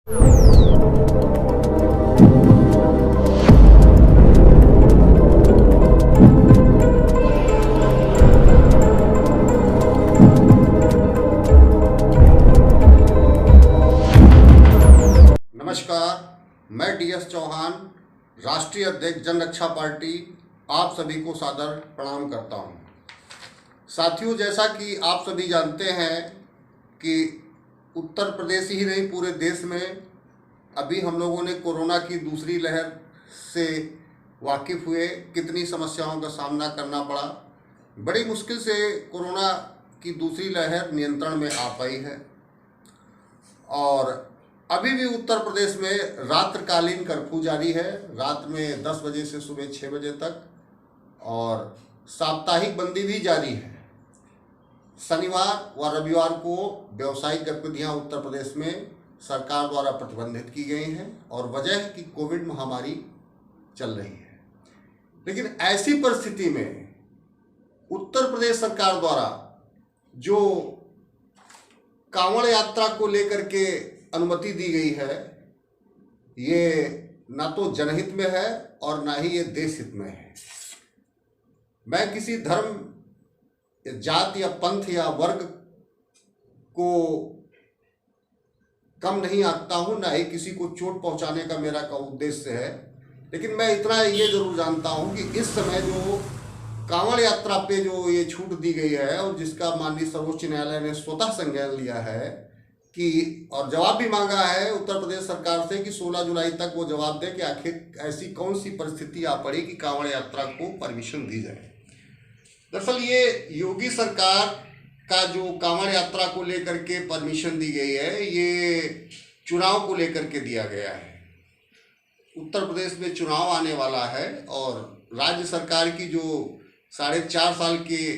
नमस्कार, मैं डीएस चौहान, राष्ट्रीय अध्यक्ष जनरक्षा पार्टी, आप सभी को सादर प्रणाम करता हूं। साथियों, जैसा कि आप सभी जानते हैं कि उत्तर प्रदेश ही नहीं पूरे देश में अभी हम लोगों ने कोरोना की दूसरी लहर से वाकिफ़ हुए, कितनी समस्याओं का सामना करना पड़ा। बड़ी मुश्किल से कोरोना की दूसरी लहर नियंत्रण में आ पाई है और अभी भी उत्तर प्रदेश में रात्रिकालीन कर्फ्यू जारी है, रात में 10 बजे से सुबह 6 बजे तक, और साप्ताहिक बंदी भी जारी है। शनिवार व रविवार को व्यावसायिक गतिविधियां उत्तर प्रदेश में सरकार द्वारा प्रतिबंधित की गई हैं और वजह है कि कोविड महामारी चल रही है। लेकिन ऐसी परिस्थिति में उत्तर प्रदेश सरकार द्वारा जो कांवड़ यात्रा को लेकर के अनुमति दी गई है, ये ना तो जनहित में है और ना ही ये देश हित में है। मैं किसी धर्म, जाति या पंथ या वर्ग को कम नहीं आंकता हूँ, ना ही किसी को चोट पहुँचाने का मेरा उद्देश्य है। लेकिन मैं इतना ये जरूर जानता हूँ कि इस समय जो कांवड़ यात्रा पे जो ये छूट दी गई है और जिसका माननीय सर्वोच्च न्यायालय ने स्वतः संज्ञान लिया है कि और जवाब भी मांगा है उत्तर प्रदेश सरकार से कि 16 जुलाई तक वो जवाब दे कि आखिर ऐसी कौन सी परिस्थिति आ पड़ी कि कांवड़ यात्रा को परमिशन दी जाए। दरअसल ये योगी सरकार का जो कांवड़ यात्रा को लेकर के परमिशन दी गई है, ये चुनाव को लेकर के दिया गया है। उत्तर प्रदेश में चुनाव आने वाला है और राज्य सरकार की जो 4.5 साल के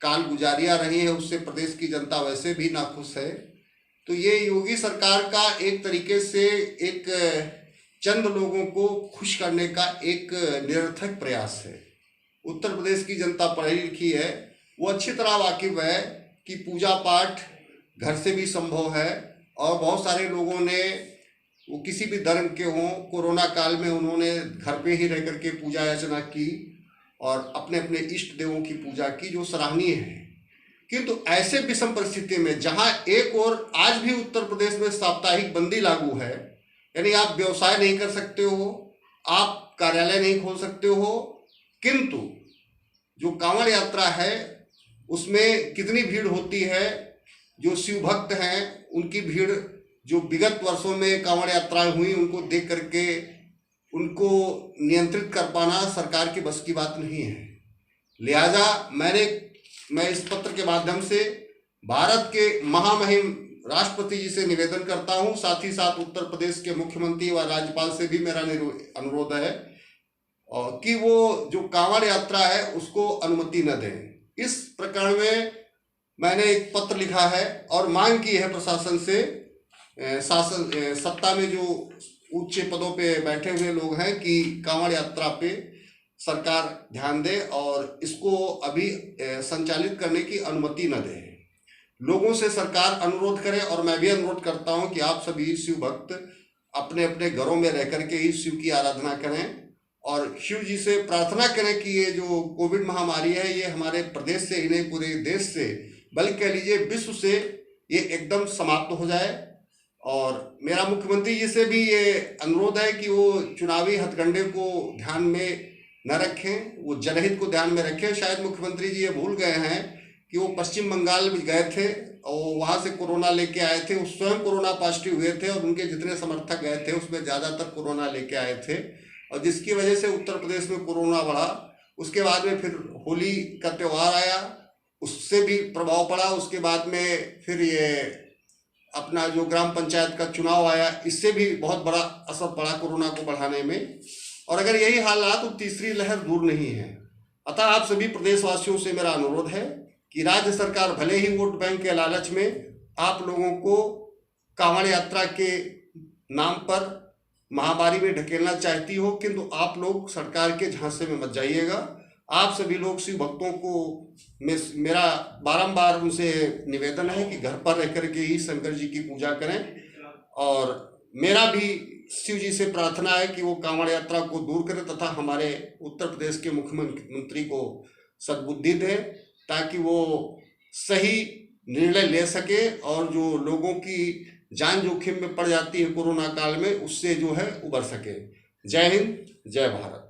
काल गुजारियाँ रही है उससे प्रदेश की जनता वैसे भी नाखुश है। तो ये योगी सरकार का एक तरीके से एक चंद लोगों को खुश करने का एक निरर्थक प्रयास है। उत्तर प्रदेश की जनता पढ़ी लिखी है, वो अच्छी तरह वाकिफ है कि पूजा पाठ घर से भी संभव है और बहुत सारे लोगों ने, वो किसी भी धर्म के हों, कोरोना काल में उन्होंने घर पे ही रह करके पूजा अर्चना की और अपने अपने इष्ट देवों की पूजा की, जो सराहनीय है। किंतु ऐसे विषम परिस्थिति में जहां एक और आज भी उत्तर प्रदेश में साप्ताहिक बंदी लागू है, यानी आप व्यवसाय नहीं कर सकते हो, आप कार्यालय नहीं खोल सकते हो, किंतु जो कांवड़ यात्रा है उसमें कितनी भीड़ होती है। जो शिव भक्त हैं उनकी भीड़, जो विगत वर्षों में कांवड़ यात्राएं हुई, उनको देख करके उनको नियंत्रित कर पाना सरकार की बस की बात नहीं है। लिहाजा मैं इस पत्र के माध्यम से भारत के महामहिम राष्ट्रपति जी से निवेदन करता हूं, साथ ही साथ उत्तर प्रदेश के मुख्यमंत्री व राज्यपाल से भी मेरा अनुरोध है और कि वो जो कांवड़ यात्रा है उसको अनुमति न दें। इस प्रकरण में मैंने एक पत्र लिखा है और मांग की है प्रशासन से। सत्ता में जो उच्च पदों पे बैठे हुए लोग हैं कि कांवड़ यात्रा पे सरकार ध्यान दे और इसको अभी संचालित करने की अनुमति न दे। लोगों से सरकार अनुरोध करे और मैं भी अनुरोध करता हूं कि आप सभी शिव भक्त अपने अपने घरों में रह करके ही शिव की आराधना करें और शिव जी से प्रार्थना करें कि ये जो कोविड महामारी है ये हमारे प्रदेश से ही नहीं पूरे देश से, बल्कि कह लीजिए विश्व से ये एकदम समाप्त हो जाए। और मेरा मुख्यमंत्री जी से भी ये अनुरोध है कि वो चुनावी हथकंडे को ध्यान में न रखें, वो जनहित को ध्यान में रखें। शायद मुख्यमंत्री जी ये भूल गए हैं कि वो पश्चिम बंगाल में गए थे और वहाँ से कोरोना लेके आए थे, वो स्वयं कोरोना पॉजिटिव हुए थे और उनके जितने समर्थक गए थे उसमें ज़्यादातर कोरोना लेके आए थे और जिसकी वजह से उत्तर प्रदेश में कोरोना बढ़ा। उसके बाद में फिर होली का त्यौहार आया, उससे भी प्रभाव पड़ा। उसके बाद में फिर ये अपना जो ग्राम पंचायत का चुनाव आया, इससे भी बहुत बड़ा असर पड़ा कोरोना को बढ़ाने में। और अगर यही हालात तो तीसरी लहर दूर नहीं है। अतः आप सभी प्रदेशवासियों से मेरा अनुरोध है कि राज्य सरकार भले ही वोट बैंक के लालच में आप लोगों को कांवड़ यात्रा के नाम पर महामारी में ढकेलना चाहती हो, किंतु आप लोग सरकार के झांसे में मत जाइएगा। आप सभी लोग शिव भक्तों को मेरा बारंबार उनसे निवेदन है कि घर पर रह कर के ही शंकर जी की पूजा करें और मेरा भी शिव जी से प्रार्थना है कि वो कांवड़ यात्रा को दूर करें तथा हमारे उत्तर प्रदेश के मुख्यमंत्री को सद्बुद्धि दे, ताकि वो सही निर्णय ले सके और जो लोगों की जान जोखिम में पड़ जाती है कोरोना काल में, उससे जो है उबर सके। जय हिंद, जय भारत।